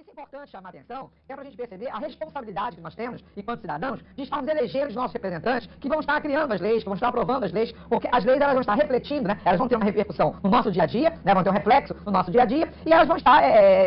Isso é importante chamar a atenção, é para a gente perceber a responsabilidade que nós temos, enquanto cidadãos, de estarmos elegendo os nossos representantes que vão estar criando as leis, que vão estar aprovando as leis, porque as leis elas vão estar refletindo, né? Elas vão ter uma repercussão no nosso dia a dia, né? Vão ter um reflexo no nosso dia a dia, e elas vão estar,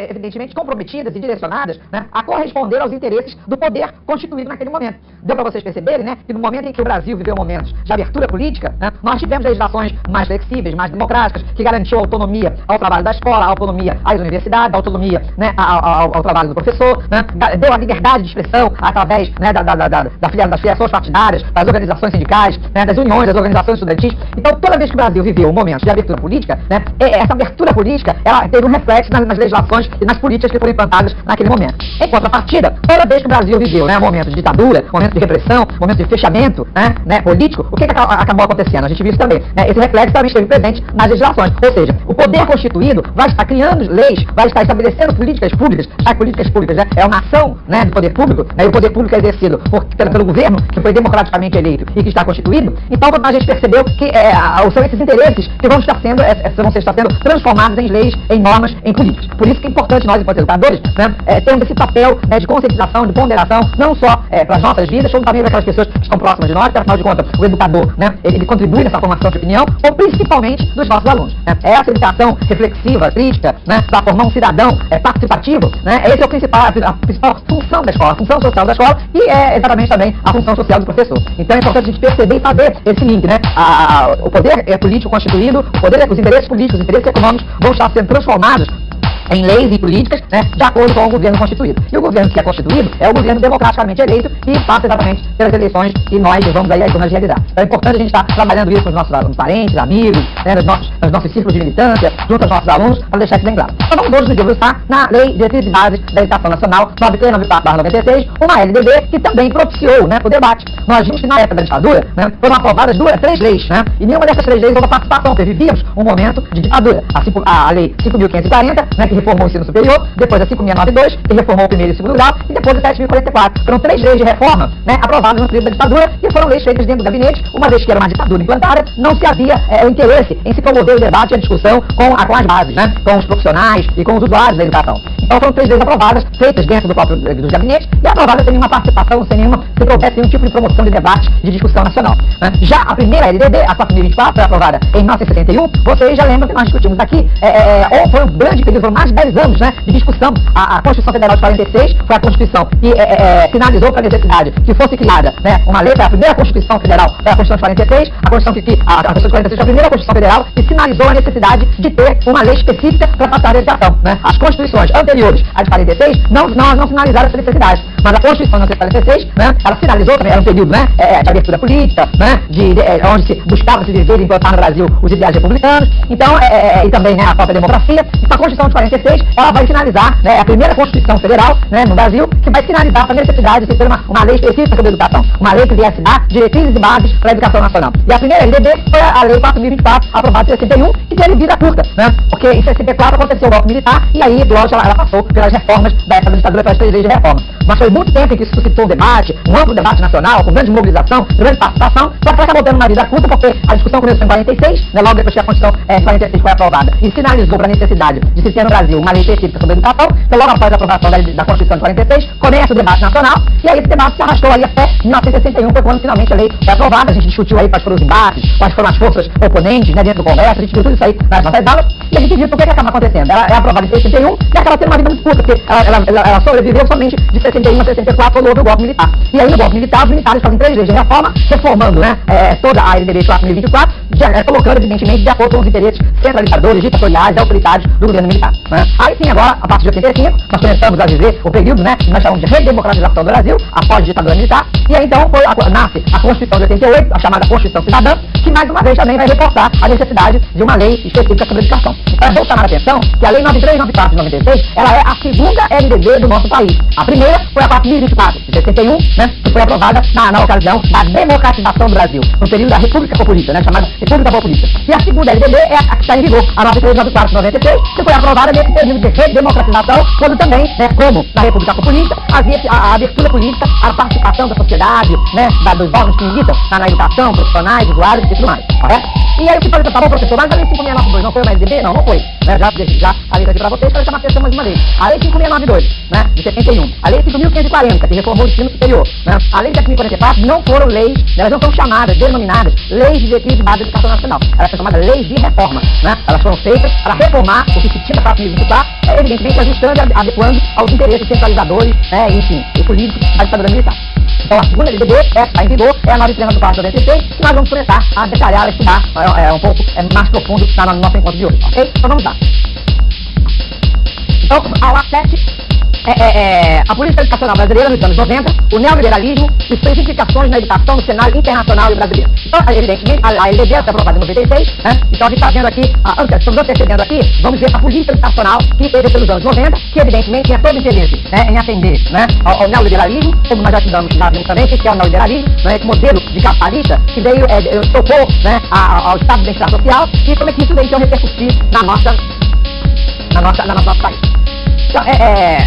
evidentemente, comprometidas e direcionadas, né? A corresponder aos interesses do poder constituído naquele momento. Deu para vocês perceberem, né? Que no momento em que o Brasil viveu momentos de abertura política, né? Nós tivemos legislações mais flexíveis, mais democráticas, que garantiu autonomia ao trabalho da escola, autonomia às universidades, autonomia, né? Ao trabalho do professor, né? Deu a liberdade de expressão através, né, das filiações partidárias, das organizações sindicais, né, das uniões, das organizações estudantis. Então, toda vez que o Brasil viveu um momento de abertura política, né, essa abertura política, ela teve um reflexo nas legislações e nas políticas que foram implantadas naquele momento. Em contrapartida, toda vez que o Brasil viveu, né, um momento de ditadura, momento de repressão, momento de fechamento, né, político, o que acabou acontecendo? A gente viu isso também, né, esse reflexo também esteve presente nas legislações. Ou seja, o poder constituído vai estar criando leis, vai estar estabelecendo políticas públicas. As políticas públicas, né, é uma ação, né, do poder público, né, e o poder público é exercido pelo governo, que foi democraticamente eleito e que está constituído. Então, a gente percebeu que são esses interesses que vão estar sendo transformados em leis, em normas, em políticas. Por isso que é importante nós, enquanto educadores, né, termos esse papel, né, de conscientização, de ponderação, não só para as nossas vidas, como também para aquelas pessoas que estão próximas de nós, porque, afinal de contas, o educador, né, ele contribui nessa formação de opinião, ou principalmente dos nossos alunos. Né. Essa educação reflexiva, crítica, né, para formar um cidadão participativo, né, esse é a principal função da escola, a função social da escola, e é exatamente também a função social do professor. Então é importante a gente perceber e fazer esse link, né? O poder político constituído, os interesses políticos, os interesses econômicos vão estar sendo transformados em leis e políticas, né, de acordo com o governo constituído. E o governo que é constituído é o governo democraticamente eleito e passa exatamente pelas eleições que nós vamos aí as urnas realizar. Então é importante a gente estar trabalhando isso com os nossos parentes, amigos, né, nos nossos círculos de militância, junto aos nossos alunos, para deixar isso bem claro. Então vamos hoje nos debruçar na Lei de Diretrizes e Bases da Educação Nacional 9394/96, uma LDB que também propiciou, né, o debate. Nós vimos que na época da ditadura, né, foram aprovadas três leis, né, e nenhuma dessas três leis houve participação, porque vivíamos um momento de ditadura. A Lei 5.540, né, que reformou o ensino superior, depois a 5.692, que reformou o primeiro e segundo grau, e depois a 7.044. Foram três leis de reforma, né, aprovadas no período da ditadura, e foram leis feitas dentro do gabinete, uma vez que era uma ditadura implantada, não se havia o interesse em se promover o debate e a discussão com as bases, né, com os profissionais e com os usuários da educação. Então foram três leis aprovadas, feitas dentro dos gabinetes, e aprovadas sem nenhuma participação, sem se houvesse nenhum tipo de promoção de debate, de discussão nacional. Né. Já a primeira LDB, a 4.024, foi aprovada em 1971, vocês já lembram que nós discutimos aqui, foi um grande período, foram mais de 10 anos, né, de discussão. A Constituição Federal de 46 foi a Constituição que sinalizou para a necessidade que fosse criada, né, uma lei, foi a primeira Constituição Federal, foi a Constituição de 46, a Constituição de 46 foi a primeira Constituição Federal que sinalizou a necessidade de ter uma lei específica para tratar da educação. Né. As Constituições anteriores à de 46 não sinalizaram essa necessidade, mas a Constituição de 1946, né, ela sinalizou também, era um período, né, de abertura política, né, onde se buscava se viver e implantar no Brasil os ideais republicanos, então, e também, né, a própria democracia. Então a Constituição de 46, ela vai finalizar, né, a primeira Constituição Federal, né, no Brasil, que vai finalizar a necessidade de ter uma lei específica sobre a educação, uma lei que viesse dar diretrizes e bases para a educação nacional. E a primeira LDB foi a Lei 4.024, aprovada em 61, que teve vida curta, né, porque em 64 aconteceu o golpe militar, e aí, lógico, ela passou pelas reformas da época da ditadura, pelas três leis de reforma. Mas foi muito tempo em que isso suscitou um debate, um amplo debate nacional, com grande mobilização, grande participação, só que acabou tendo uma vida curta, porque a discussão começou em 46, né, logo depois que a Constituição de 46 foi aprovada, e sinalizou para a necessidade de se ter no Brasil uma lei específica sobre a educação. Então, logo após a aprovação da Constituição de 46, começa o debate nacional, e aí esse debate se arrastou ali até 1961, foi quando finalmente a lei foi aprovada. A gente discutiu aí quais foram os embates, quais foram as forças oponentes, né, dentro do Congresso, a gente viu tudo isso aí nas nossas aulas, e a gente viu o que acaba acontecendo. Ela é aprovada em 61 e acaba tendo uma vida muito curta, porque ela sobreviveu somente de 61 a 64, quando houve o golpe militar. E aí no golpe militar, os militares fazem três leis de reforma, reformando, né, toda a LDB 4.024, colocando, evidentemente, de acordo com os interesses centralizadores, ditatoriais, autoritários do governo militar. Né. Aí sim, agora, a partir de 85, nós começamos a viver o período, né, que nós chamamos de redemocratização do Brasil, após a ditadura militar, e aí então nasce a Constituição de 88, a chamada Constituição Cidadã, que mais uma vez também vai reforçar a necessidade de uma lei específica sobre a educação. Então é bom chamar a atenção que a Lei 9394 de 96, ela é a segunda LDB do nosso país. A primeira foi a 4.024 de 61, né, que foi aprovada na ocasião da democratização do Brasil, no período da República Populista, né, chamada República Populista. E a segunda LDB é a que está em vigor, a 9394 de 96, que foi aprovada nesse período de redemocratização, quando também, né, como na República Populista, havia a abertura política, a participação da sociedade, né, dos órgãos que militam na educação, profissionais, usuários e tudo mais, correto? E aí o que falei, tá bom, professor, mas a Lei 5.692 não foi uma LDB? Não foi. Né, já a letra aqui para vocês, para chamar a atenção mais uma vez. A Lei 5.692, né, de 71. A Lei 5.540, que reformou o ensino superior. Né? A Lei 10.044 não foram leis, elas não são chamadas, denominadas leis de diretriz de base da educação nacional. Elas são chamadas leis de reforma. Né? Elas foram feitas para reformar o que se tinha para 2024, evidentemente ajustando e adequando aos interesses centralizadores, né, enfim, e políticos da ditadura militar. Então, a segunda LDB está em vigor, é a nova estrela do 496, que nós vamos começar a detalhar, a estudar um pouco mais profundo no nosso encontro de hoje, ok? Então, vamos lá. Então, aula 7, a política educacional brasileira nos anos 90, o neoliberalismo e suas implicações na educação no cenário internacional e brasileiro. Então, evidentemente, a LDB foi aprovada em 96, né? Então, a gente está vendo aqui, estamos antecedendo aqui, vamos ver a política educacional que teve pelos anos 90, que evidentemente tinha todo interesse, né, em atender, né, ao neoliberalismo, como nós já estudamos lá também, que é o neoliberalismo, né, esse modelo de capitalista que veio, tocou, né, ao estado de bem-estar social e como é que isso veio então repercutir no nosso país. Então, é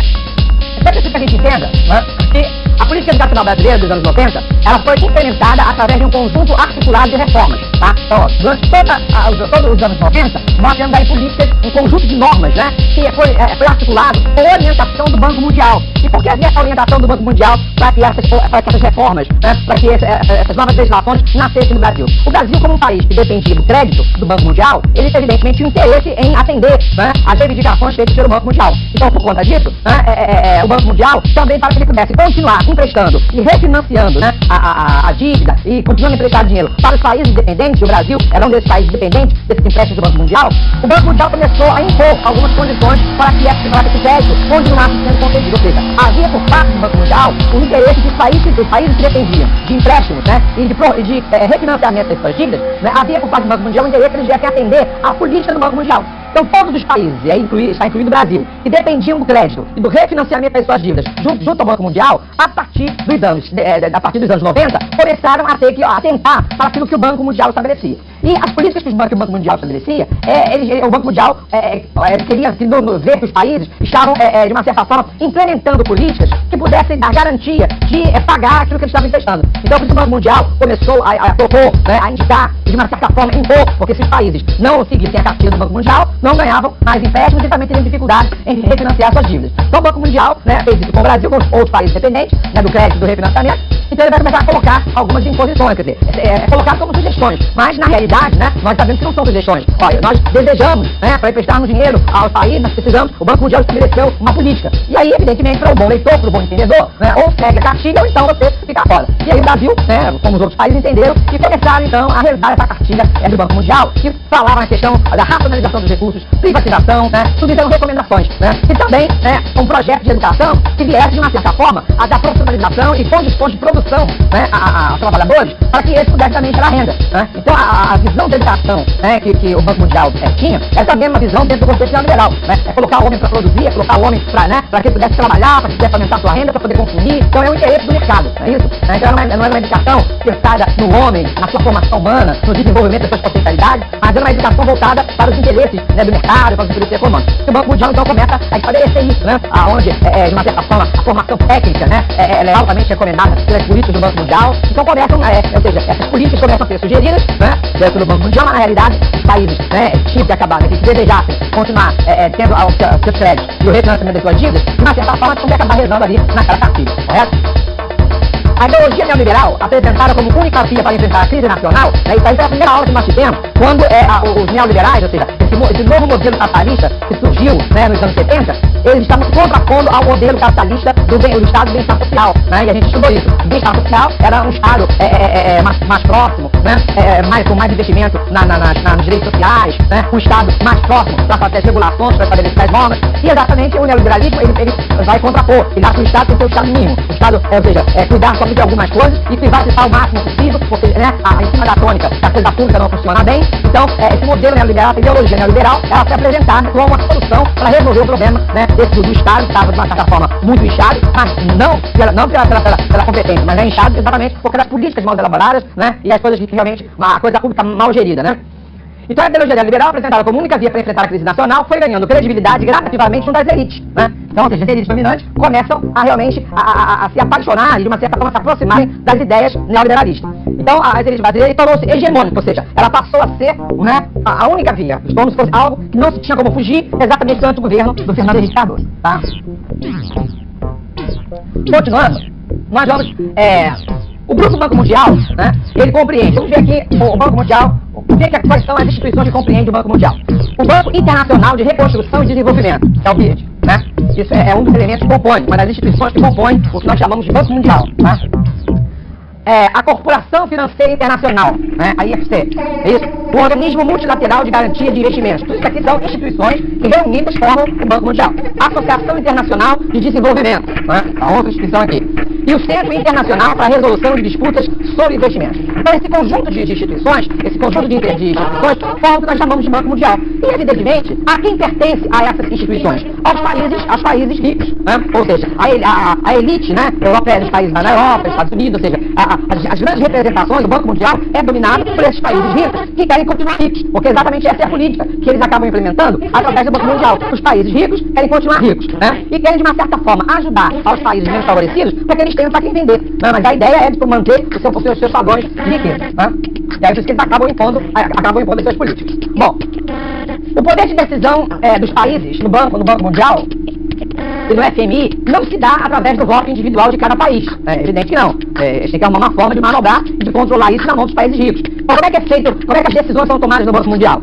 preciso que a gente entenda, né, que a política educacional brasileira dos anos 90, ela foi implementada através de um conjunto articulado de reformas, tá? Então, ó, durante todos os anos 90, nós temos aí políticas, um conjunto de normas, né, que foi articulado com orientação do Banco Mundial. E por que essa orientação do Banco Mundial para que essas reformas, né, para que essas novas legislações nascessem no Brasil? O Brasil, como um país que dependia do crédito do Banco Mundial, ele evidentemente tinha interesse em atender, né, as reivindicações feitas pelo Banco Mundial. Então, por conta disso, né, o Banco Mundial também, para que ele pudesse continuar emprestando e refinanciando, né, a dívida e continuando a emprestar dinheiro para os países dependentes, o Brasil era um desses países dependentes desses empréstimos do Banco Mundial, o Banco Mundial começou a impor algumas condições para que esse crédito continuasse sendo concedido. Ou seja, havia por parte do Banco Mundial o interesse dos países que dependiam de empréstimos, né, e de refinanciamento das suas dívidas, né, havia por parte do Banco Mundial o interesse de eles devessem atender à política do Banco Mundial. Então, todos os países, e aí está incluído o Brasil, que dependiam do crédito e do refinanciamento das suas dívidas junto ao Banco Mundial, a partir dos anos 90, começaram a ter que atentar para aquilo que o Banco Mundial estabelecia. E as políticas que o Banco Mundial estabelecia, o Banco Mundial queria ver que os países estavam, de uma certa forma, implementando políticas que pudessem dar garantia de pagar aquilo que eles estavam emprestando. Então, por isso o Banco Mundial começou a indicar, de uma certa forma, impor, porque se os países não seguissem a cartilha do Banco Mundial, não ganhavam mais empréstimos e também teriam dificuldade em refinanciar suas dívidas. Então o Banco Mundial, né, fez isso com o Brasil, com outros países dependentes, né, do crédito e do refinanciamento. Então ele vai começar a colocar algumas imposições, quer dizer, colocar como sugestões. Mas na realidade, né, nós sabemos que não são sugestões. Olha, nós desejamos, né, para emprestarmos dinheiro aos países, nós precisamos, o Banco Mundial estabeleceu uma política. E aí, evidentemente, para o bom leitor, para o bom entendedor, né, ou segue a cartilha ou então você fica fora. E aí o Brasil, né, como os outros países, entenderam e começaram então a realizar essa cartilha do Banco Mundial, que falava na questão da racionalização dos recursos, privatização, né? Tudo isso eram recomendações, né? E também, né, um projeto de educação que viesse, de uma certa forma, a dar profissionalização e condições de produção, né, a trabalhadores, para que eles pudessem também tirar renda, né? Então, a visão da educação, né, que o Banco Mundial tinha, é também uma visão dentro do contexto neoliberal, né? É colocar o homem para produzir, é colocar o homem para que ele pudesse trabalhar, para que pudesse aumentar a sua renda, para poder consumir. Então, é um interesse do mercado, não é isso? Então, não é uma educação pensada no homem, na sua formação humana, no desenvolvimento das suas potencialidades, mas é uma educação voltada para os interesses, né, do mercado, para os interesses econômicos. E o Banco Mundial, então, começa a estabelecer isso, né? Onde, de uma certa forma, a formação técnica, né, ela é altamente recomendada pelas políticas do Banco Mundial. Então, começam, ou seja, essas políticas começam a ser sugeridas, né, dentro do Banco Mundial, mas na realidade, os países, né, tinham que acabar, né, que desejassem continuar tendo os seus créditos e o refinanciamento das suas dívidas, de uma certa forma, tinham que acabar rezando ali naquela cartilha, correto? A ideologia neoliberal, apresentada como única via para enfrentar a crise nacional, né, isso aí foi a primeira aula que nós tivemos, quando os neoliberais, ou seja, esse novo modelo capitalista que surgiu, né, nos anos 70, eles estavam contrapondo ao modelo capitalista do Estado do bem-estar social, né, e a gente estudou isso. O bem-estar social era um Estado mais próximo, né, com mais investimento nos direitos sociais, né, um Estado mais próximo para fazer as regulações, para estabelecer as normas, e exatamente o neoliberalismo, ele vai contrapor, ele acha que o Estado tem que ser o Estado mínimo, o Estado, ou seja, cuidar só de algumas coisas e privatizar o máximo possível, porque, né, em cima da tônica que a coisa pública não funciona bem. Então, esse modelo neoliberal, a ideologia neoliberal, ela foi apresentada como uma solução para resolver o problema, né, do Estado, que estava de uma certa forma muito inchado, mas não pela competência, mas é inchado exatamente porque das políticas mal elaboradas, né, e as coisas que realmente, a coisa pública mal gerida, né. Então a ideologia neoliberal, apresentada como única via para enfrentar a crise nacional, foi ganhando credibilidade gradativamente junto às elites, né? Então, ou seja, as elites dominantes começam a realmente a se apaixonar e, de uma certa forma, se aproximarem das ideias neoliberalistas. Então, as elites brasileiras tornou-se hegemônica, ou seja, ela passou a ser, né, a única via, como se fosse algo que não se tinha como fugir exatamente durante o governo do Fernando Henrique Cardoso, tá? Continuando, nós vamos, o Grupo Banco Mundial, né, ele compreende, vamos ver aqui o Banco Mundial, quais são as instituições que compreendem o Banco Mundial. O Banco Internacional de Reconstrução e Desenvolvimento, que é o BID, né, isso é um dos elementos que compõe, uma das instituições que compõem o que nós chamamos de Banco Mundial, tá? A Corporação Financeira Internacional, né, a IFC, é isso? O Organismo Multilateral de Garantia de Investimentos. Tudo isso aqui são instituições que reunidas formam o Banco Mundial. A Associação Internacional de Desenvolvimento, né, a outra instituição aqui. E o Centro Internacional para a Resolução de Disputas sobre Investimentos. Então, esse conjunto de instituições, esse conjunto de instituições, forma o que nós chamamos de Banco Mundial. E, evidentemente, a quem pertence a essas instituições? Aos países ricos, né? Ou seja, a elite, né, europeia dos países da Europa, Estados Unidos, ou seja, as grandes representações do Banco Mundial é dominado por esses países ricos que querem continuar ricos, porque exatamente essa é a política que eles acabam implementando através do Banco Mundial. Os países ricos querem continuar ricos, né? E querem, de uma certa forma, ajudar aos países menos favorecidos para que eles tenham para quem vender. Né? Mas a ideia é de manter os seus padrões de riqueza. Né? E é por isso que eles acabam impondo as suas políticas. Bom, o poder de decisão dos países no Banco Mundial e no FMI não se dá através do voto individual de cada país. É evidente que não. Eles têm que arrumar uma forma de manobrar e de controlar isso na mão dos países ricos. Então, como é que é feito, como é que as decisões são tomadas no Banco Mundial?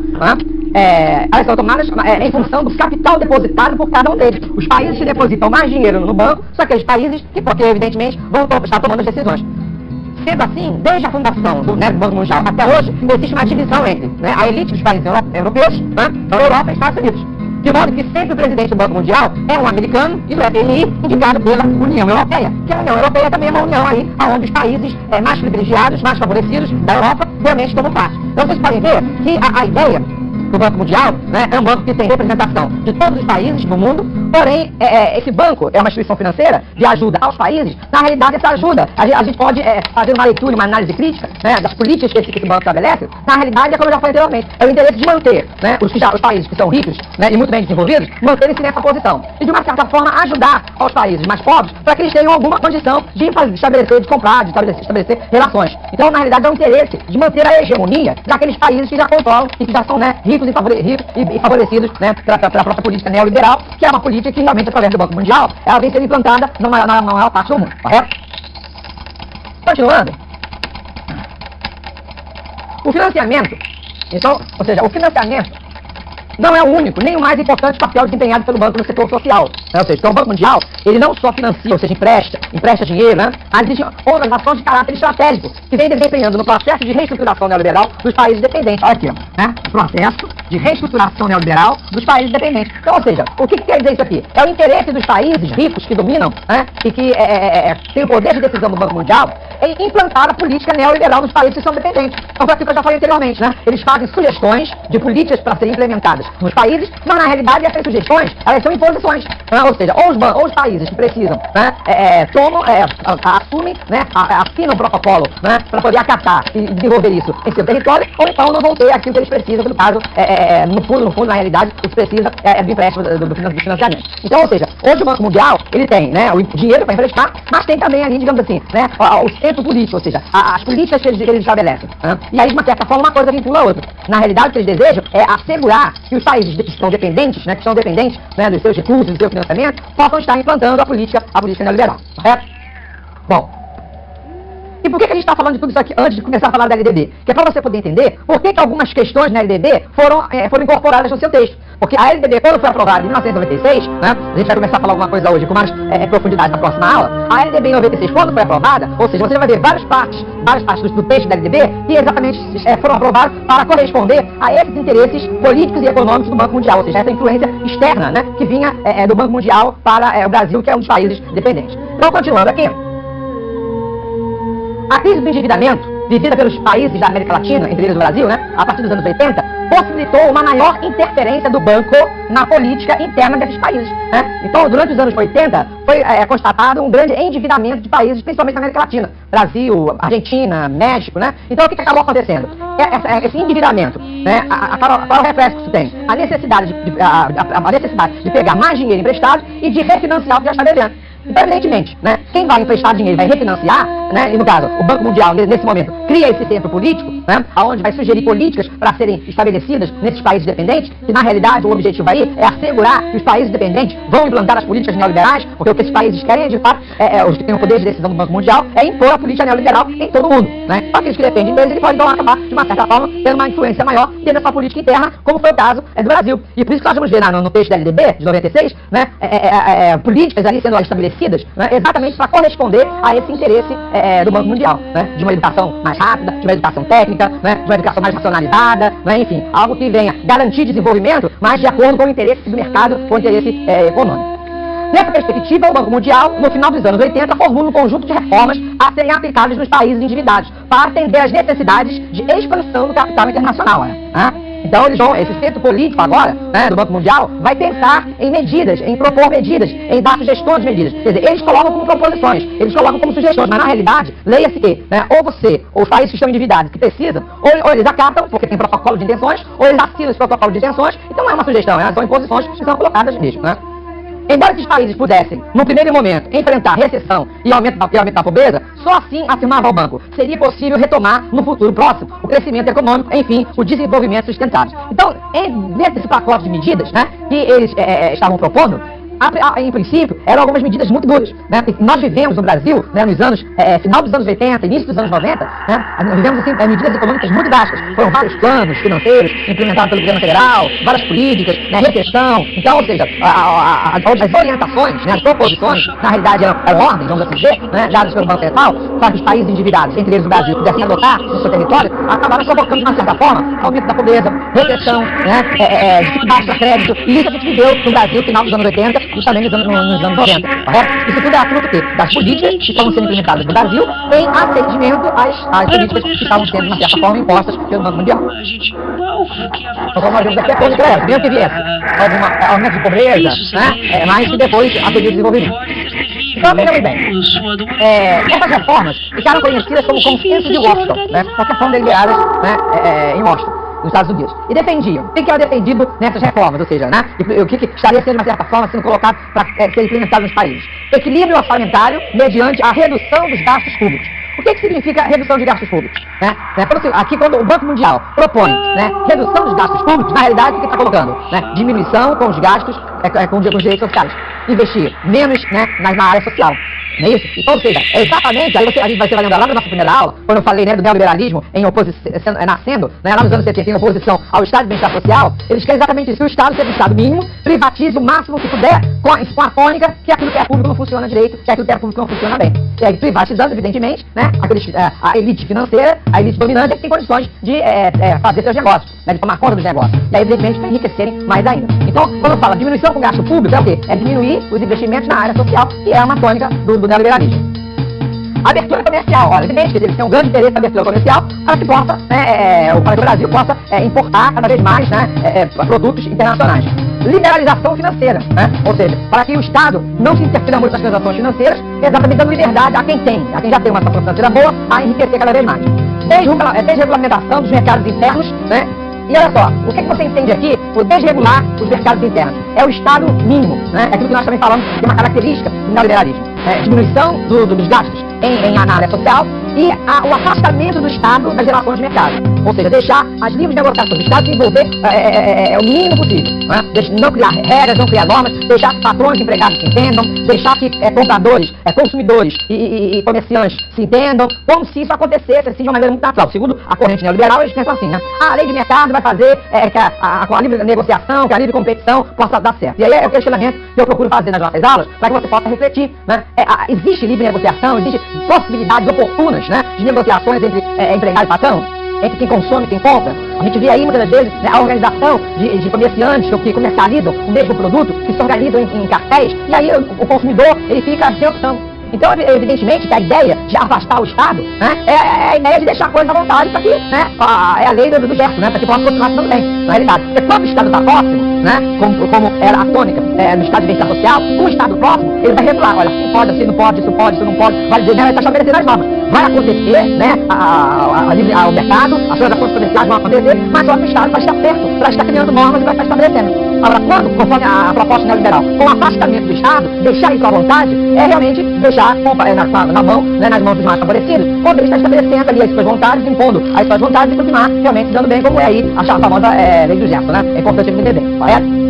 Elas são tomadas em função do capital depositado por cada um deles. Os países que depositam mais dinheiro no banco são aqueles países que, porque evidentemente, vão estar tomando as decisões. Sendo assim, desde a fundação do Banco Mundial até hoje, existe uma divisão entre, né, a elite dos países europeus, né, então Europa e Estados Unidos. De modo que sempre o presidente do Banco Mundial é um americano e do FMI indicado pela União Europeia, que a União Europeia também é uma união aí, onde os países mais privilegiados, mais favorecidos da Europa, realmente tomam parte. Então vocês podem ver que a ideia do Banco Mundial, né, é um banco que tem representação de todos os países do mundo, porém, esse banco é uma instituição financeira de ajuda aos países. Na realidade, essa ajuda, a gente pode fazer uma leitura e uma análise crítica, né, das políticas que esse banco estabelece. Na realidade, é como eu já falei anteriormente, é o interesse de manter, né, os países que são ricos, né, e muito bem desenvolvidos, manterem-se nessa posição. E, de uma certa forma, ajudar aos países mais pobres para que eles tenham alguma condição de estabelecer, de comprar, de estabelecer relações. Então, na realidade, é o interesse de manter a hegemonia daqueles países que já controlam e que já são, né, ricos e favorecidos, né, pela própria política neoliberal, que é uma política que realmente, através do Banco Mundial, ela vem sendo implantada na maior parte do mundo, correto? Continuando, o financiamento, então, ou seja, o financiamento não é o único, nem o mais importante papel desempenhado pelo banco no setor social. Né? Ou seja, então o Banco Mundial, ele não só financia, ou seja, empresta dinheiro, né? Mas existem outras ações de caráter estratégico que vem desempenhando no processo de reestruturação neoliberal dos países dependentes. Olha aqui, ó, né? O processo de reestruturação neoliberal dos países dependentes. Então, ou seja, o que quer dizer isso aqui? É o interesse dos países ricos que dominam, né? E que têm o poder de decisão do Banco Mundial em implantar a política neoliberal nos países que são dependentes. Então, foi aquilo que eu já falei anteriormente, né? Eles fazem sugestões de políticas para serem implementadas nos países, mas na realidade essas sugestões, elas são imposições, né? Ou seja, ou os países que precisam, né, assumem, né, assinam um protocolo, né, para poder acatar e desenvolver isso em seu território, ou então não vão ter aquilo que eles precisam, que no caso, no fundo, na realidade, o que precisa é do empréstimo do financiamento. Então, ou seja, hoje o Banco Mundial, ele tem, né, o dinheiro para emprestar, mas tem também ali, digamos assim, né, o centro político, ou seja, as políticas que eles estabelecem, né? E aí, de uma certa forma, uma coisa vincula a outra. Na realidade, o que eles desejam é assegurar que os países que são dependentes, né, né, dos seus recursos, do seu financiamento, possam estar implantando a política neoliberal, correto? Bom, e por que a gente está falando de tudo isso aqui antes de começar a falar da LDB? Que é para você poder entender por que algumas questões na LDB foram incorporadas no seu texto. Porque a LDB, quando foi aprovada em 1996, né, a gente vai começar a falar alguma coisa hoje com mais profundidade na próxima aula, a LDB em 96, quando foi aprovada, ou seja, você vai ver várias partes do texto da LDB que exatamente foram aprovadas para corresponder a esses interesses políticos e econômicos do Banco Mundial, ou seja, essa influência externa, né, que vinha do Banco Mundial para o Brasil, que é um dos países dependentes. Então, continuando aqui, a crise do endividamento, vivida pelos países da América Latina, entre eles o Brasil, né, a partir dos anos 80, possibilitou uma maior interferência do banco na política interna desses países, né? Então, durante os anos 80, foi constatado um grande endividamento de países, principalmente na América Latina, Brasil, Argentina, México, né? Então, o que acabou acontecendo? Esse endividamento, né? Qual é o reflexo que isso tem? A necessidade de pegar mais dinheiro emprestado e de refinanciar o que já está devendo. Então, evidentemente, né, quem vai emprestar dinheiro e vai refinanciar, né, e no caso, o Banco Mundial, nesse momento, cria esse centro político, né, onde vai sugerir políticas para serem estabelecidas nesses países dependentes, que na realidade o objetivo aí é assegurar que os países dependentes vão implantar as políticas neoliberais, porque o que esses países querem, de fato, os que têm o poder de decisão do Banco Mundial, é impor a política neoliberal em todo o mundo, né? Para aqueles que dependem deles, eles podem então acabar, de uma certa forma, tendo uma influência maior dentro dessa política interna, como foi o caso do Brasil. E por isso que nós vamos ver no texto da LDB, de 96, né, políticas ali sendo estabelecidas, né, exatamente para corresponder a esse interesse do Banco Mundial, né, de uma educação mais rápida, de uma educação técnica, né, de uma educação mais racionalizada, né, enfim, algo que venha garantir desenvolvimento, mas de acordo com o interesse do mercado, com o interesse econômico. Nessa perspectiva, o Banco Mundial, no final dos anos 80, formula um conjunto de reformas a serem aplicadas nos países endividados, para atender às necessidades de expansão do capital internacional. Né? Então, esse centro político agora, né, do Banco Mundial, vai pensar em medidas, em propor medidas, em dar sugestões de medidas. Quer dizer, eles colocam como proposições, eles colocam como sugestões, mas na realidade, leia-se que, né, ou os países que estão endividados, que precisam, ou eles acatam, porque tem protocolo de intenções, ou eles assinam esse protocolo de intenções, então não é uma sugestão, são imposições que são colocadas mesmo, né? Embora esses países pudessem, no primeiro momento, enfrentar recessão e aumento da pobreza, só assim, afirmava o banco, seria possível retomar no futuro próximo o crescimento econômico, enfim, o desenvolvimento sustentável. Então, dentro desse pacote de medidas, né, que eles estavam propondo, em princípio, eram algumas medidas muito duras, né? Nós vivemos no Brasil, né, nos anos, final dos anos 80, início dos anos 90, né, nós vivemos assim, medidas econômicas muito drásticas. Foram vários planos financeiros implementados pelo governo federal, várias políticas, né, recessão. Então, ou seja, as orientações, né, as proposições, na realidade eram ordens, vamos assim dizer, né, dadas pelo Banco Central, para que os países endividados, entre eles o Brasil, pudessem adotar no seu território, acabaram provocando, de uma certa forma, aumento da pobreza, recessão, né, dificuldade para crédito, e isso a gente viveu no Brasil, no final dos anos 80, e também nos anos 90, correto? Isso tudo é fruto das políticas que estavam sendo implementadas no Brasil em atendimento às políticas que estavam sendo, de uma certa forma, impostas pelo Banco Mundial. Então, nós vemos aqui a coisa cresce, mesmo que viesse algum aumento de pobreza, né, mas que depois atendia o desenvolvimento. Então, vejamos bem, essas reformas ficaram conhecidas como Consenso de Washington, né, porque foram deliberadas, né, em Washington, nos Estados Unidos, e defendiam. O que era defendido nessas reformas, ou seja, né, o que estaria sendo, de uma certa forma, sendo colocado para ser implementado nos países? Equilíbrio orçamentário mediante a redução dos gastos públicos. O que significa redução de gastos públicos? Aqui, quando o Banco Mundial propõe, né, redução dos gastos públicos, na realidade, o que está colocando? Né, diminuição com os gastos, com os direitos sociais. Investir menos, né, na área social. Não é isso? Então, ou seja, exatamente, aí você vai lembrar lá na nossa primeira aula, quando eu falei, né, do neoliberalismo em oposição, nascendo, né, lá nos anos 70, em oposição ao Estado de Bem-Estar Social, eles querem exatamente isso, que o Estado seja um Estado mínimo, privatize o máximo que puder, com a tônica que aquilo que é público não funciona direito, que aquilo que é público não funciona bem. E aí, privatizando, evidentemente, né, a elite financeira, a elite dominante, é que tem condições de fazer seus negócios, né, de tomar conta dos negócios. E aí, evidentemente, enriquecerem mais ainda. Então, quando eu falo diminuição com gasto público, é o quê? É diminuir os investimentos na área social, que é uma tônica do neoliberalismo. Abertura comercial, olha, evidente que eles têm um grande interesse na abertura comercial para que possa, para que o Brasil possa importar cada vez mais, né, produtos internacionais. Liberalização financeira, né? Ou seja, para que o Estado não se interfira muito nas transações financeiras, exatamente dando liberdade a quem já tem uma situação financeira boa, a enriquecer cada vez mais. Desregulamentação dos mercados internos, né? E olha só, o que você entende aqui por desregular os mercados internos? É o Estado mínimo, né? É aquilo que nós também falamos de uma característica do neoliberalismo. Diminuição dos gastos na área social e o afastamento do Estado das relações de mercado. Ou seja, deixar as livres negociações do Estado se envolver o mínimo possível. Né? Não criar regras, não criar normas, deixar que patrões e empregados se entendam, deixar que compradores, consumidores e comerciantes se entendam, como se isso acontecesse assim, de uma maneira muito natural. Segundo a corrente neoliberal, eles pensam assim, né? A lei de mercado vai fazer que a livre negociação, que a livre competição possa dar certo. E aí é o questionamento que eu procuro fazer nas nossas aulas, para que você possa refletir, né? Existe livre negociação, existe possibilidades oportunas, né, de negociações entre empregado e patrão, entre quem consome e quem compra. A gente vê aí muitas das vezes, né, a organização de comerciantes que comercializam o mesmo produto, que se organizam em cartéis, e aí o consumidor ele fica sem opção. Então, evidentemente, que a ideia de afastar o Estado, né, é a ideia de deixar a coisa à vontade para que, né, é a lei do verso, né, para que possa continuar tudo bem, na realidade. Porque quando o Estado está próximo, né, como era a tônica no Estado de Bem-Estar Social, o Estado próximo, ele vai regular, olha, assim pode, assim não pode, isso não pode, vai dizer, né, vai estar estabelecendo as normas, vai acontecer, né, o mercado, as transações potenciais vão acontecer, mas só que o Estado vai estar perto para estar criando normas e vai estar estabelecendo. Agora, quando, conforme a proposta neoliberal, com o afastamento do Estado, deixar isso à vontade, é realmente deixar na mão, né, nas mãos dos mais favorecidos, quando ele está estabelecendo ali as suas vontades, impondo as suas vontades e continuar realmente se dando bem, como é aí a famosa lei do Gerson, né? É importante ele entender bem, correto?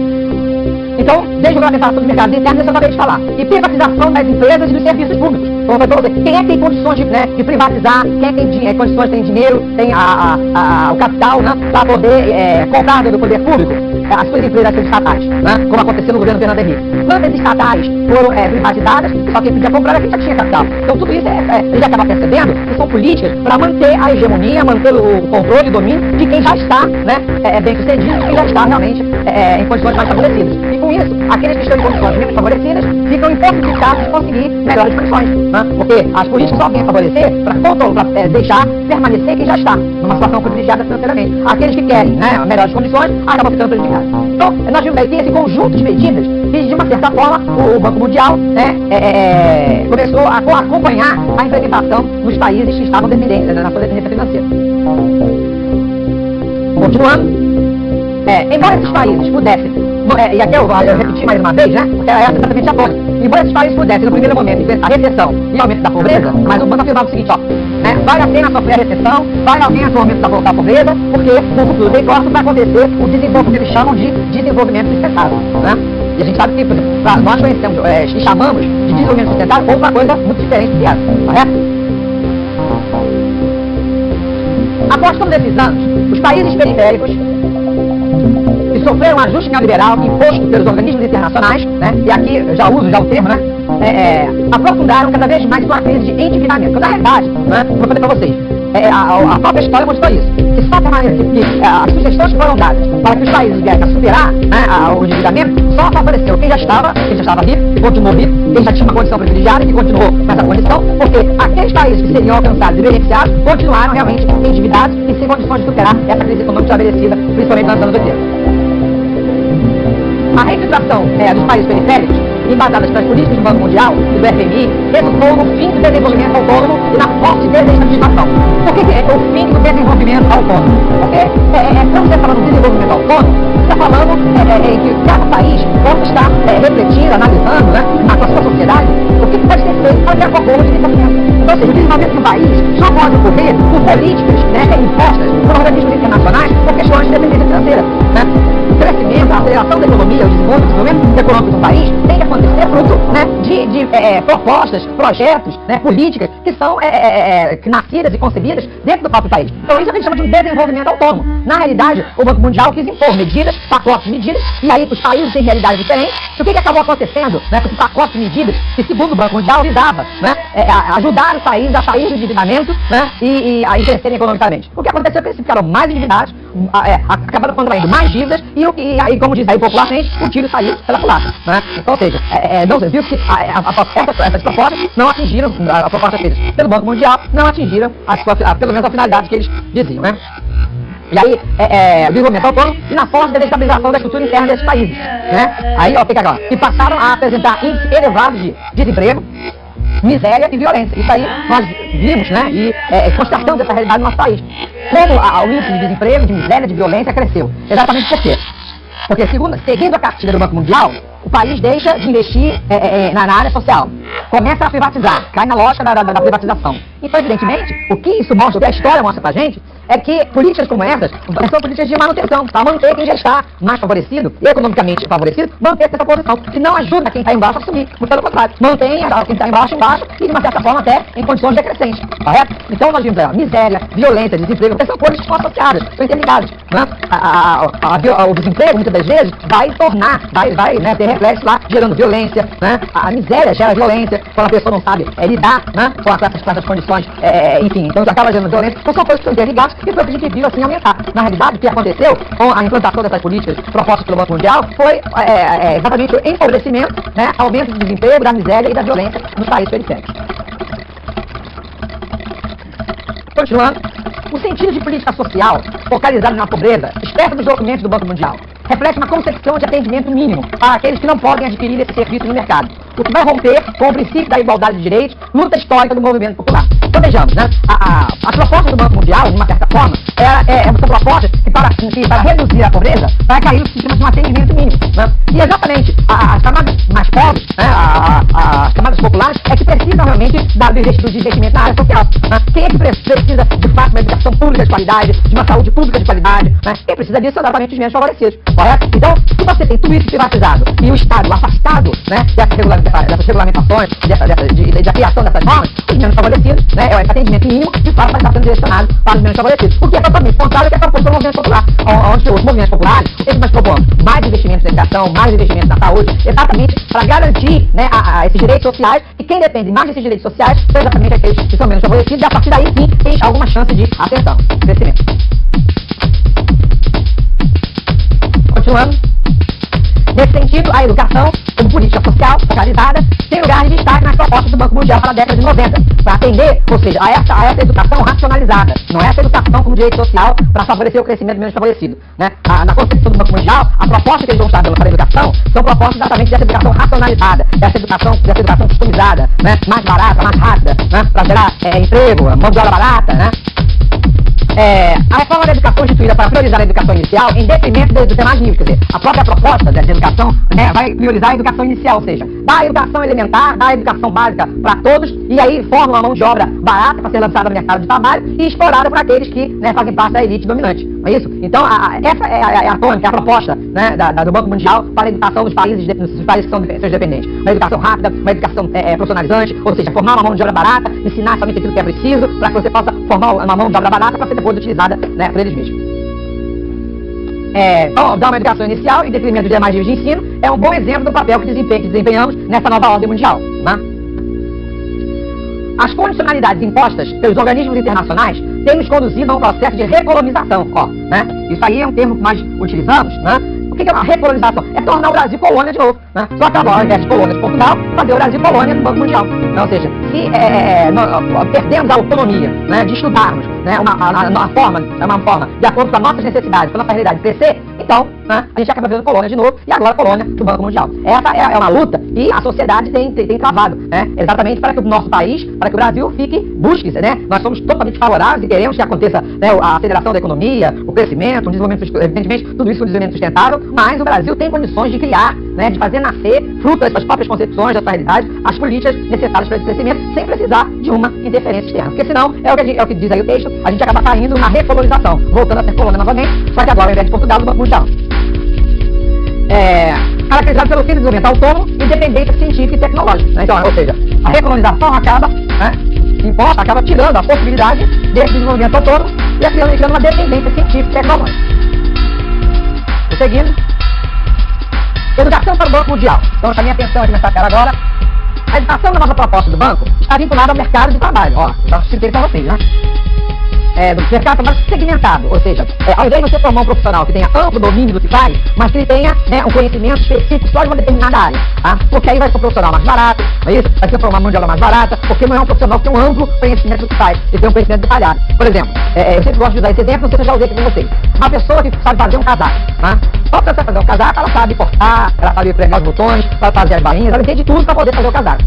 Então, desregulamentação dos mercados internos, isso eu acabei de falar. E privatização das empresas e dos serviços públicos. Como eu falei, quem é que tem condições de privatizar, quem é que tem condições, tem dinheiro, tem o capital, né, para poder comprar do poder público as suas empresas estatais, né, como aconteceu no governo Fernando Henrique. Quantas estatais foram privatizadas, só quem podia comprar era quem já tinha capital. Então tudo isso ele já acaba percebendo que são políticas para manter a hegemonia, manter o controle e o domínio de quem já está, né, bem sucedido, de quem já está realmente em condições mais favorecidas. E com isso, aqueles que estão em condições menos favorecidas ficam impossibilitados de conseguir melhores condições, né? Porque as políticas só vêm a favorecer para deixar permanecer quem já está numa situação privilegiada financeiramente. Aqueles que querem, né, melhores condições acabam ficando prejudicados. Então, nós vimos aí esse conjunto de medidas que, de uma certa forma, o Banco Mundial, né, começou a acompanhar a implementação nos países que estavam dependentes, né, na sua dependência financeira. Continuando, embora esses países pudessem, e aqui eu repeti mais uma vez, né, porque essa é exatamente a ponta. Embora esses países pudessem, no primeiro momento, enfrentar a recessão e aumento da pobreza, mas o banco afirmava o seguinte, ó, né, vale a pena sofrer a recessão, vale a pena o aumento da pobreza, porque no futuro bem próximo vai acontecer o desenvolvimento que eles chamam de desenvolvimento sustentável, né? E a gente sabe que, por exemplo, nós conhecemos e chamamos de desenvolvimento sustentável outra coisa muito diferente que essa, correto? Após todos esses anos, os países periféricos que sofreram um ajuste neoliberal imposto pelos organismos internacionais, né, e aqui eu já uso o termo, né, aprofundaram cada vez mais sua crise de endividamento. Porque, na realidade, né, vou fazer para vocês, a própria história mostrou isso, que só as sugestões que foram dadas para que os países viessem a superar, né, o endividamento, só favoreceu quem já estava rico, que continuou rico, quem já tinha uma condição privilegiada e que continuou nessa condição, porque aqueles países que seriam alcançados e beneficiados continuaram realmente endividados e sem condições de superar essa crise econômica estabelecida, principalmente nos anos 80. A reestruturação dos países periféricos, embasadas nas políticas do Banco Mundial e do FMI, resultou no fim do desenvolvimento autônomo e na forte desestabilização. Por que é o fim do desenvolvimento autônomo? Porque quando você fala no desenvolvimento autônomo, você está falando em que cada país possa estar refletindo, analisando, né, na sua sociedade, o que pode ser feito para criar o desenvolvimento. Então, ou seja, o desenvolvimento do país só pode ocorrer por políticas, né, impostas por organismos internacionais por questões de dependência financeira, né? O crescimento, a aceleração da economia, o desenvolvimento econômico do país tem que acontecer fruto, né, de propostas, projetos, né, políticas que são nascidas e concebidas dentro do próprio país. Então isso a gente chama de um desenvolvimento autônomo. Na realidade, o Banco Mundial quis impor medidas, pacotes de medidas, e aí os países têm realidades diferentes. E o que acabou acontecendo, né, com esse pacote de medidas que, segundo o Banco Mundial, visava, né, ajudar os países a sair do endividamento, né, e a crescerem economicamente. O que aconteceu é que eles ficaram mais endividados, acabaram contraindo mais dívidas e aí, como diz aí popularmente, o tiro saiu pela culatra, né? Então, ou seja, não se viu que essas propostas não atingiram, as propostas feitas pelo Banco Mundial não atingiram pelo menos a finalidade que eles diziam, né? E aí, o desenvolvimento autônomo e na forte desestabilização da estrutura interna desses países, né? Aí, ó, fica agora, que passaram a apresentar índice elevado de desemprego, miséria e violência. Isso aí nós vimos, né, e constatamos essa realidade no nosso país. Como o índice de desemprego, de miséria, de violência cresceu. Exatamente por quê? Porque, seguindo a cartilha do Banco Mundial, o país deixa de investir na área social, começa a privatizar, cai na lógica da privatização. Então, evidentemente, o que isso mostra, o que a história mostra pra gente, é que políticas como essas são políticas de manutenção, para manter quem já está mais favorecido, economicamente favorecido, manter essa posição, que não ajuda quem está embaixo a subir, muito pelo contrário, mantém quem está embaixo e, de uma certa forma, até em condições decrescentes, correto? Então, nós vimos miséria, violência, desemprego, são coisas que estão associadas, estão interligadas, né? O desemprego, muitas das vezes, vai né, ter reflexo lá, gerando violência, né? A miséria gera violência, quando a pessoa não sabe lidar, né, com essas condições, enfim, então acaba gerando violência. Então são coisas que estão interligadas e foi o que a gente viu assim aumentar. Na realidade, o que aconteceu com a implantação dessas políticas propostas pelo Banco Mundial foi exatamente o empobrecimento, né, aumento do desemprego, da miséria e da violência nos países periféricos. Continuando, o sentido de política social focalizado na pobreza, expresso nos documentos do Banco Mundial, reflete uma concepção de atendimento mínimo para aqueles que não podem adquirir esse serviço no mercado, o que vai romper com o princípio da igualdade de direitos, luta histórica do movimento popular. Então vejamos, né? As propostas do Banco Mundial, de uma certa forma, são propostas que para reduzir a pobreza, vai cair no sistema de um atendimento mínimo, né? E exatamente as camadas mais pobres, né? As camadas populares, é que precisam realmente do investimento na área social, né? Quem é que precisa, de fato, de uma educação pública de qualidade, de uma saúde pública de qualidade, né? Quem precisa disso são exatamente os menos favorecidos, correto? Então, se você tem tudo isso privatizado e o Estado afastado, né, dessas regulamentações, da criação dessas normas, os menos favorecidos, né, é o atendimento mínimo, de fato, vai estar sendo direcionado para os menos favorecidos. O que é totalmente contrário do que é proposto pelo movimento popular, onde os movimentos populares, eles mais propõem mais investimentos na educação, mais investimentos na saúde, exatamente para garantir, né, esses direitos sociais, e quem depende mais desses direitos sociais são exatamente aqueles que são menos favorecidos, e a partir daí sim tem alguma chance de ascensão, crescimento. Continuando. Nesse sentido, a educação, como política social, focalizada, tem lugar de destaque nas propostas do Banco Mundial para a década de 90, para atender, ou seja, a essa educação racionalizada, não é essa educação como direito social para favorecer o crescimento menos favorecido, né? Na concepção do Banco Mundial, a proposta que eles vão estar dando para a educação são propostas exatamente dessa educação racionalizada, dessa educação customizada, né? Mais barata, mais rápida, né? Para gerar emprego, mão de obra barata, né? A reforma da educação instituída para priorizar a educação inicial em detrimento dos demais níveis, quer dizer, a própria proposta de educação, né, vai priorizar a educação inicial, ou seja, dá a educação elementar, dá a educação básica para todos, e aí forma uma mão de obra barata para ser lançada no mercado de trabalho e explorada por aqueles que, né, fazem parte da elite dominante, não é isso? Então, essa é a tônica, a proposta, né, do Banco Mundial para a educação dos países que são seus dependentes. Uma educação rápida, uma educação profissionalizante, ou seja, formar uma mão de obra barata, ensinar somente aquilo que é preciso, para que você possa formar uma mão de obra barata para ser depois utilizada, né, por eles mesmos. Então, dar uma educação inicial em detrimento dos demais níveis de ensino é um bom exemplo do papel que desempenhamos nessa nova ordem mundial, né? As condicionalidades impostas pelos organismos internacionais têm nos conduzido a um processo de recolonização, né? Isso aí é um termo que nós utilizamos, né? O que é uma recolonização? É tornar o Brasil colônia de novo, né? Só acabar, ao invés de colônia de Portugal, fazer o Brasil colônia do Banco Mundial. Então, ou seja, se nós perdemos a autonomia, né, de estudarmos, né, uma forma de acordo com as nossas necessidades, com a nossa realidade de crescer, então, né, a gente acaba vendo colônia de novo, e agora colônia do Banco Mundial. Essa é uma luta que a sociedade tem travado, né, exatamente para que o nosso país, para que o Brasil busque, né, nós somos totalmente favoráveis e queremos que aconteça, né, a aceleração da economia, o crescimento, o desenvolvimento, evidentemente, tudo isso com desenvolvimento sustentável, mas o Brasil tem condições de criar, né, de fazer nascer, fruto das suas próprias concepções, da sua realidade, as políticas necessárias para esse crescimento, sem precisar de uma interferência externa. Porque senão, é o que diz aí o texto, a gente acaba caindo na recolonização, voltando a ser colônia novamente, só que agora ao invés de Portugal, do Banco Mundial. Caracterizado pelo fim de desenvolvimento autônomo, independência científica e tecnológica, né? Então, ou seja, a recolonização acaba tirando a possibilidade desse desenvolvimento autônomo e criando uma dependência científica e tecnológica. Seguindo. Educação para o Banco Mundial. Então, a minha atenção aqui nessa tela agora. A educação da nova proposta do banco está vinculada ao mercado de trabalho. Já citei para vocês, né? Do mercado de trabalho segmentado, ou seja, ao invés de você formar um profissional que tenha amplo domínio do que faz, mas que ele tenha, né, um conhecimento específico só de uma determinada área, tá? Porque aí vai ser um profissional mais barato, não é isso? Vai ser uma mão de obra mais barata, porque não é um profissional que tem um amplo conhecimento do que faz, ele tem um conhecimento detalhado. Por exemplo, eu sempre gosto de usar esse exemplo, não sei se eu já usei aqui com vocês. Uma pessoa que sabe fazer um casaco, tá? Só para você fazer um casaco, ela sabe cortar, ela sabe pregar os botões, sabe fazer as bainhas, ela entende tudo para poder fazer o casaco.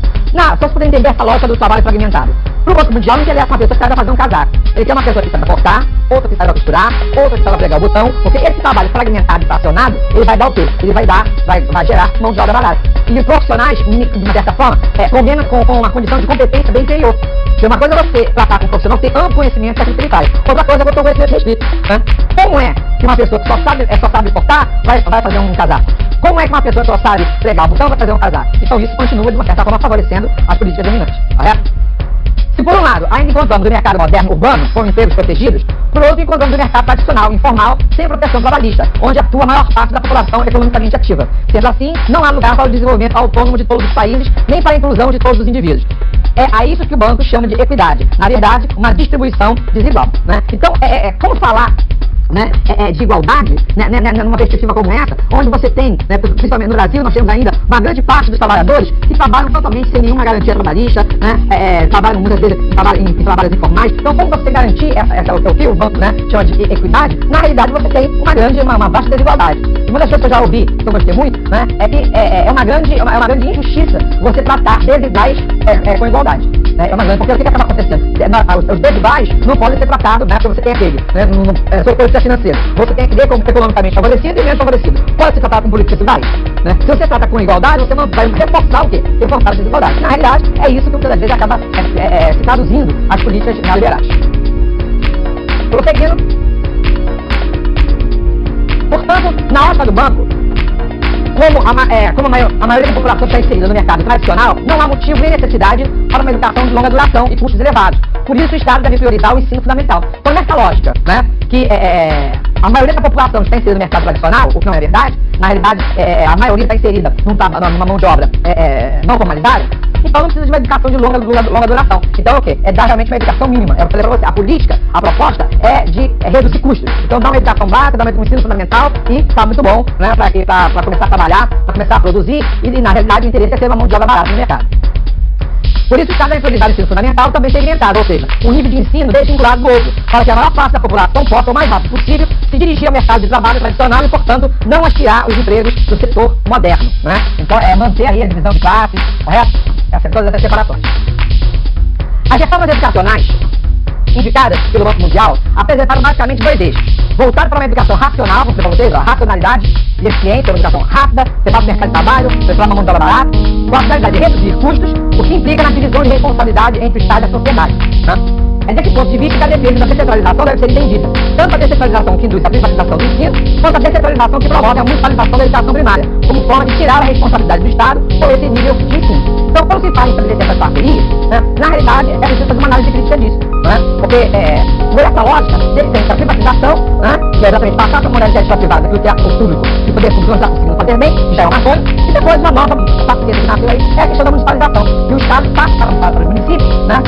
Só se puder entender essa lógica do trabalho fragmentado. Para o Banco Mundial, não interessa uma pessoa que saiba fazer um casaco. Ele quer uma pessoa que saiba cortar, outra que saiba costurar, outra que saiba pregar o botão, porque esse trabalho fragmentado e fracionado, ele vai dar o quê? Ele vai gerar mão de obra barata. E os profissionais, de uma certa forma, combinam com uma condição de competência bem inferior. Porque uma coisa é você tratar com um profissional que tem amplo conhecimento daquilo que ele faz. Outra coisa é você ter um conhecimento restrito, né? Como é que uma pessoa que só sabe cortar vai fazer um casaco? Como é que uma pessoa que só sabe pregar o botão vai fazer um casaco? Então isso continua, de uma certa forma, favorecendo as políticas dominantes, correto? Se por um lado, ainda encontramos o mercado moderno urbano com empregos protegidos, por outro encontramos o mercado tradicional, informal, sem proteção trabalhista, onde atua a maior parte da população economicamente ativa. Sendo assim, não há lugar para o desenvolvimento autônomo de todos os países, nem para a inclusão de todos os indivíduos. É a isso que o banco chama de equidade. Na verdade, uma distribuição desigual, né? Então, como falar, né, de igualdade, né, numa perspectiva como essa, onde você tem, né, principalmente no Brasil, nós temos ainda uma grande parte dos trabalhadores que trabalham totalmente sem nenhuma garantia trabalhista, né, trabalham muitas vezes em trabalhos informais. Então, como você garantir o que o banco, né, chama de equidade, na realidade você tem uma vasta desigualdade. E uma das coisas que eu já ouvi, que eu gostei muito, né, é que é uma grande injustiça você tratar desiguais com igualdade. né? É uma grande, porque o que acaba acontecendo? Os dois rivais não podem ser tratados, né? Porque você tem aquele, né? Sobre política financeira. Você tem aquele como economicamente favorecido e menos favorecido. Pode se tratar com políticas iguais, né? Se você trata com igualdade, você não vai reforçar o quê? Reforçar a desigualdade. Na realidade, é isso que muitas vezes acaba se traduzindo as políticas neoliberais. Prosseguindo. Portanto, na ótica do banco, como a maioria da população está inserida no mercado tradicional, não há motivo nem necessidade para uma educação de longa duração e custos elevados. Por isso, o Estado deve priorizar o ensino fundamental. Então, nessa lógica, né, que a maioria da população está inserida no mercado tradicional, o que não é verdade, na realidade, a maioria está inserida numa mão de obra não formalizada, então não precisa de uma educação de longa duração. Então é o quê? É dar realmente uma educação mínima. Eu falei pra você, a política, a proposta é de reduzir custos. Então dá uma educação básica, dá um ensino fundamental e tá muito bom, né, para começar a trabalhar, para começar a produzir e na realidade o interesse é ter uma mão de obra barata no mercado. Por isso, cada prioridade do ensino fundamental também segmentado, ou seja, o nível de ensino desvinculado do outro, para que a maior parte da população possa, o mais rápido possível, se dirigir ao mercado de trabalho tradicional e, portanto, não aspirar os empregos do setor moderno, né? Então, manter aí a divisão de classes, correto? Todas essas separações. As reformas educacionais indicadas pelo Banco Mundial apresentaram basicamente dois eixos. Voltar para uma educação racional, como para vocês, racionalidade e eficiência, uma educação rápida, levar para o mercado de trabalho, levar uma mão de obra barata, com a finalidade de reduzir custos, o que implica na divisão de responsabilidade entre o Estado e a sociedade. Né? É desse ponto de vista que a defesa da descentralização deve ser entendida. Tanto a descentralização que induz a privatização do ensino, quanto a descentralização que promove a municipalização da educação primária, como forma de tirar a responsabilidade do Estado por esse nível de ensino. Então, quando se fala em estabelecer essas parcerias, né, na realidade, é preciso fazer uma análise crítica disso. Né? Porque, por essa lógica, tem a privatização, né, que é exatamente passar para a modalidade privada aquilo que é o público, e o poder público não está conseguindo fazer bem, que já é uma coisa, e depois uma nova parceria que nasceu aí, é a questão da municipalização. E o Estado passa para os municípios, né,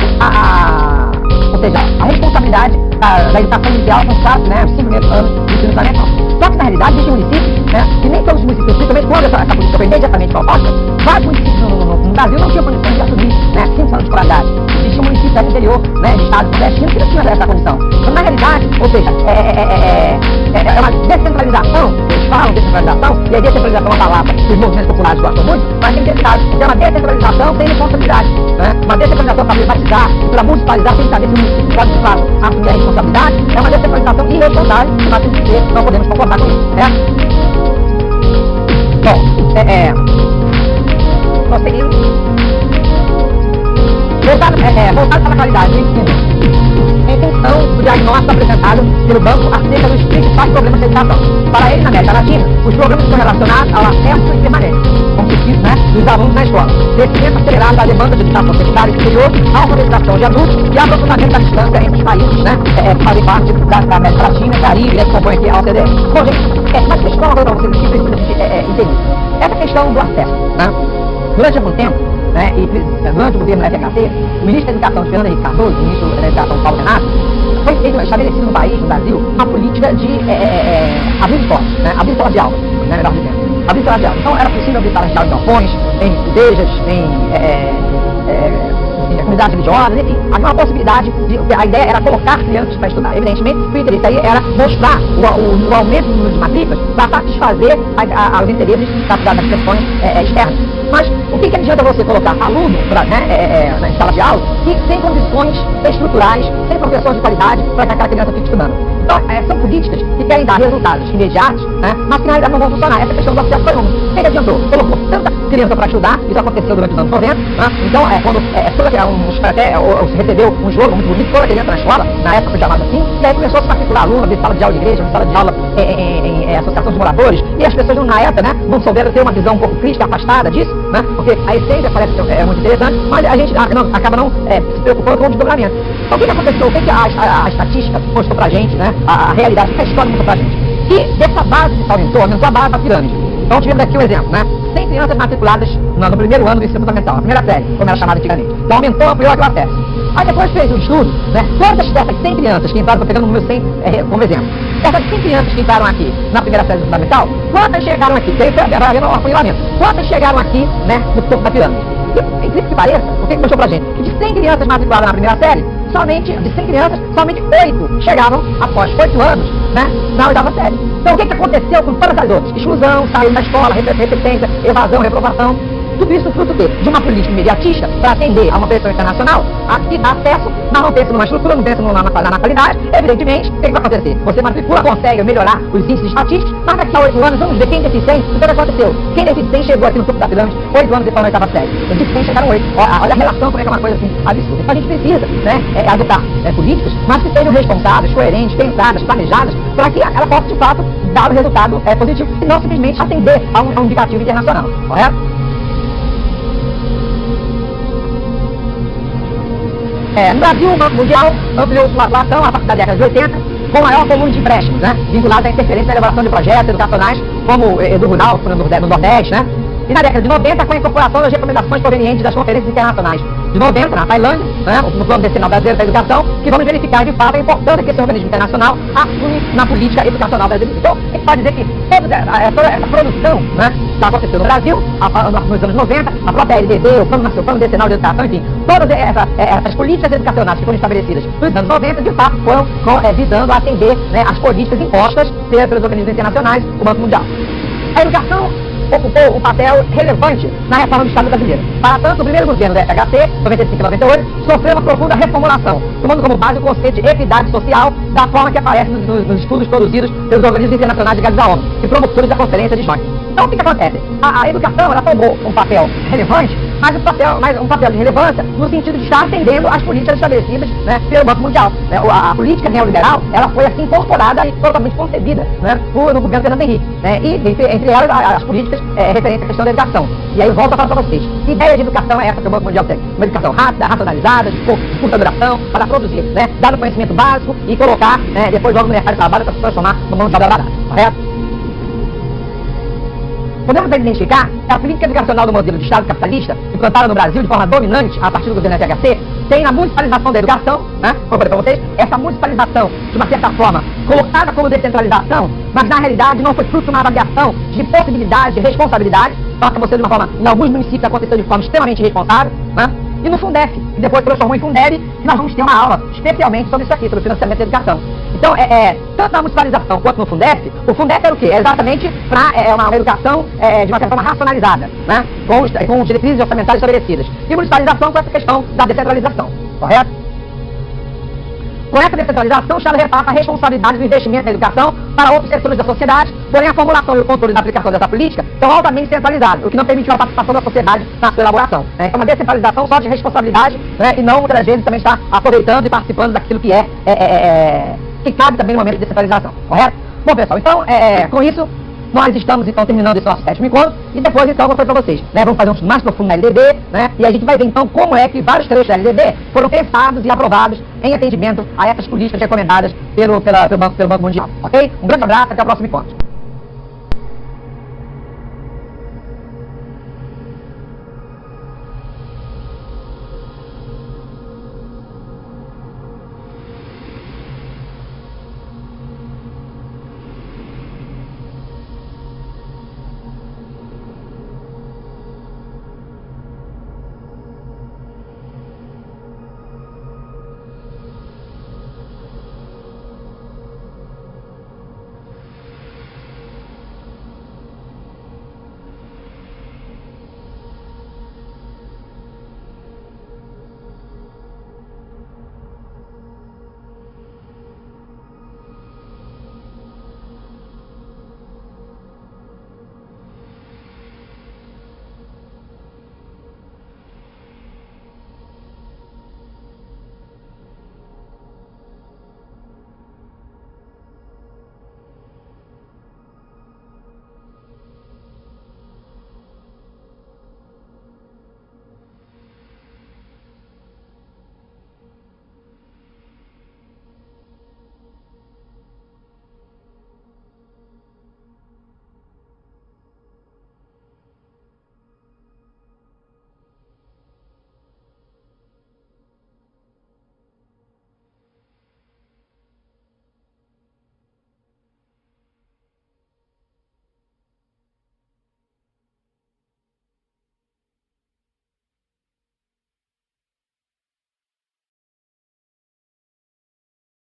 ou seja, a responsabilidade da educação inicial com os 5 primeiros anos do ensino fundamental. Só que, na realidade, existem municípios, né, e nem todos os municípios, principalmente quando essa política foi imediatamente proposta, vários municípios no Brasil não tinham condições de assumir, né, 5 anos de escolaridade. Existiam municípios do interior, né, de estados nordestinos que não tinham essa condição. Então, na realidade, ou seja, é uma descentralização, eles falam descentralização, e a descentralização é uma palavra que os movimentos populares gostam muito, mas tem que ter cuidado, porque é uma descentralização sem responsabilidade. Né? Uma descentralização para privatizar e para municipalizar sem saber se o município pode, de fato, assumir a responsabilidade, é uma descentralização irresponsável, que nós temos que ter, não podemos concordar com isso. Certo? Bom, prosseguindo. Voltado para a qualidade do ensino. Em função do diagnóstico apresentado pelo banco acerca dos principais problemas da educação. Para ele, na América Latina, os problemas estão relacionados ao acesso e permanência, como se diz, né, dos alunos na escola. Crescimento acelerado da demanda de educação secundária e superior, a alfabetização de adultos e aprofundamento da distância entre os países, né, que fazem parte da América Latina, Caribe, né, que compõem aqui a OCDE. Bom, gente, mas deixa eu falar uma coisa para vocês aqui, precisa entender. Essa questão do acesso, né, durante algum tempo, né, e durante o governo FHC, o ministro da Educação, Fernando Henrique Cardoso, o ministro da Educação, Paulo Renato, foi estabelecido no país, no Brasil, uma política de abrir escolas, né, abrir salas de aula, né, melhor dizendo, abrir salas de aula. Então era possível abrir salas de aula em galpões, em igrejas, em comunidades religiosas, enfim, havia uma possibilidade a ideia era colocar crianças para estudar. Evidentemente, o interesse aí era mostrar o aumento do número de matrículas para satisfazer os interesses das questões externas. Mas o que adianta você colocar aluno na sala de aula que sem condições estruturais, sem professores de qualidade para que aquela criança fique estudando? Então, são políticas que querem dar resultados imediatos, né, mas que na realidade não vão funcionar. Essa questão do acesso foi uma. O que adiantou? Colocou tanta criança para estudar, isso aconteceu durante os anos 90, né? Então, quando recebeu um slogan muito bonito, toda criança na escola, na época foi chamado assim, e aí começou a se matricular aluno, abrir sala de aula de igreja, abrir sala de aula em associações de moradores, e as pessoas na época, né, não souberam ter uma visão um pouco crítica, afastada disso, né, porque a essência parece ser muito interessante, mas a gente acaba não se preocupando com o desdobramento. Então, o que aconteceu? O que a estatística mostrou pra gente, né, a realidade, o que a história mostrou pra gente? Que dessa base que se aumentou a base da pirâmide. Então, tivemos aqui um exemplo, né? 100 crianças matriculadas no primeiro ano do ensino fundamental, na primeira série, como era chamada antigamente. Então, aumentou, ampliou aquele acesso. Aí depois fez um estudo, né? Quantas dessas 100 crianças que entraram, estou pegando o número 100 como exemplo. Essas 100 crianças que entraram aqui na primeira série do fundamental, quantas chegaram aqui? Tem havendo um afunilamento. Quantas chegaram aqui, né, no topo da pirâmide? E, incrível que pareça, o que mostrou pra gente? Que de 100 crianças matriculadas na primeira série, de 100 crianças, somente 8 chegavam, após 8 anos, né, na oitava série. Então, o que aconteceu com todas as outras? Exclusão, saída da escola, repetência, evasão, reprovação. Tudo isso fruto de uma política imediatista para atender a uma pressão internacional, que dá acesso, mas não pensa numa estrutura, não pensa na qualidade. Evidentemente, o que vai acontecer? Você matricula, consegue melhorar os índices estatísticos, mas daqui a 8 anos, vamos ver quem desses 100, o que aconteceu? Quem desses 100 chegou aqui no topo da pirâmide 8 anos depois da oitava série? Desses 100 chegaram 8. Olha a relação, como é que é uma coisa assim absurda. Então a gente precisa, né, adotar políticas, mas que sejam responsáveis, coerentes, pensadas, planejadas, para que ela possa, de fato, dar o resultado positivo e não simplesmente atender a um indicativo internacional, correto? No Brasil, o Banco Mundial ampliou sua atuação a partir da década de 80 com maior volume de empréstimos, né, vinculados à interferência na elaboração de projetos educacionais, como do rural, no Nordeste, né? E na década de 90, com a incorporação das recomendações provenientes das conferências internacionais de 90, na Tailândia, né, no Plano Decenal Brasileiro da Educação, que vamos verificar de fato a importância que esse organismo internacional assume na política educacional brasileira. Então, a gente pode dizer que toda essa produção, né, que aconteceu no Brasil, nos anos 90, a própria LDB, o Plano Decenal de Educação, enfim, todas essas políticas educacionais que foram estabelecidas nos anos 90, de fato, foram visando atender, né, as políticas impostas pelos organismos internacionais, o Banco Mundial. A educação ocupou um papel relevante na reforma do Estado brasileiro. Para tanto, o primeiro governo da FHC, 95 e 98, sofreu uma profunda reformulação, tomando como base o conceito de equidade social da forma que aparece nos estudos produzidos pelos organismos internacionais ligados à ONU e promotores da Conferência de Joint. Então, o que acontece? A educação, ela tomou um papel relevante, mas um papel de relevância no sentido de estar atendendo às políticas estabelecidas, né, pelo Banco Mundial. A política neoliberal, ela foi assim incorporada e totalmente concebida, né, no governo Fernando Henrique, né, e entre elas as políticas referentes à questão da educação. E aí eu volto a falar para vocês, que ideia de educação é essa que o Banco Mundial tem? Uma educação rápida, racionalizada, de curta duração, para produzir, né, dar o conhecimento básico e colocar, né, depois logo no mercado de trabalho para se transformar numa mão de obra barata, correto? Podemos identificar que a política educacional do modelo de Estado capitalista, implantada no Brasil de forma dominante a partir do governo FHC, tem na municipalização da educação, né, como eu falei para vocês, essa municipalização, de uma certa forma, colocada como descentralização, mas na realidade não foi fruto de uma avaliação de possibilidade, de responsabilidade, só acabou sendo de uma forma, em alguns municípios aconteceu de forma extremamente irresponsável, né? E no Fundef, que depois transformou em Fundeb, e nós vamos ter uma aula especialmente sobre isso aqui, sobre o financiamento da educação. Então, tanto na municipalização quanto no Fundef, o Fundef era o quê? É exatamente para uma educação de uma certa forma racionalizada, né? Com diretrizes orçamentárias estabelecidas. E municipalização com essa questão da descentralização, correto? Com essa descentralização, o Estado repassa a responsabilidade do investimento na educação para outros setores da sociedade, porém a formulação e o controle da aplicação dessa política são altamente centralizados, o que não permitiu a participação da sociedade na sua elaboração. Né? Então, uma descentralização só de responsabilidade, né, e não, muitas vezes, também está aproveitando e participando daquilo que que cabe também no momento de descentralização, correto? Bom, pessoal, então, com isso, nós estamos, então, terminando esse nosso 7º encontro, e depois, então, eu vou fazer para vocês, né? Vamos fazer um estudo mais profundo na LDB, né? E a gente vai ver, então, como é que vários trechos da LDB foram pensados e aprovados em atendimento a essas políticas recomendadas pelo Banco Mundial, ok? Um grande abraço, até o próximo encontro.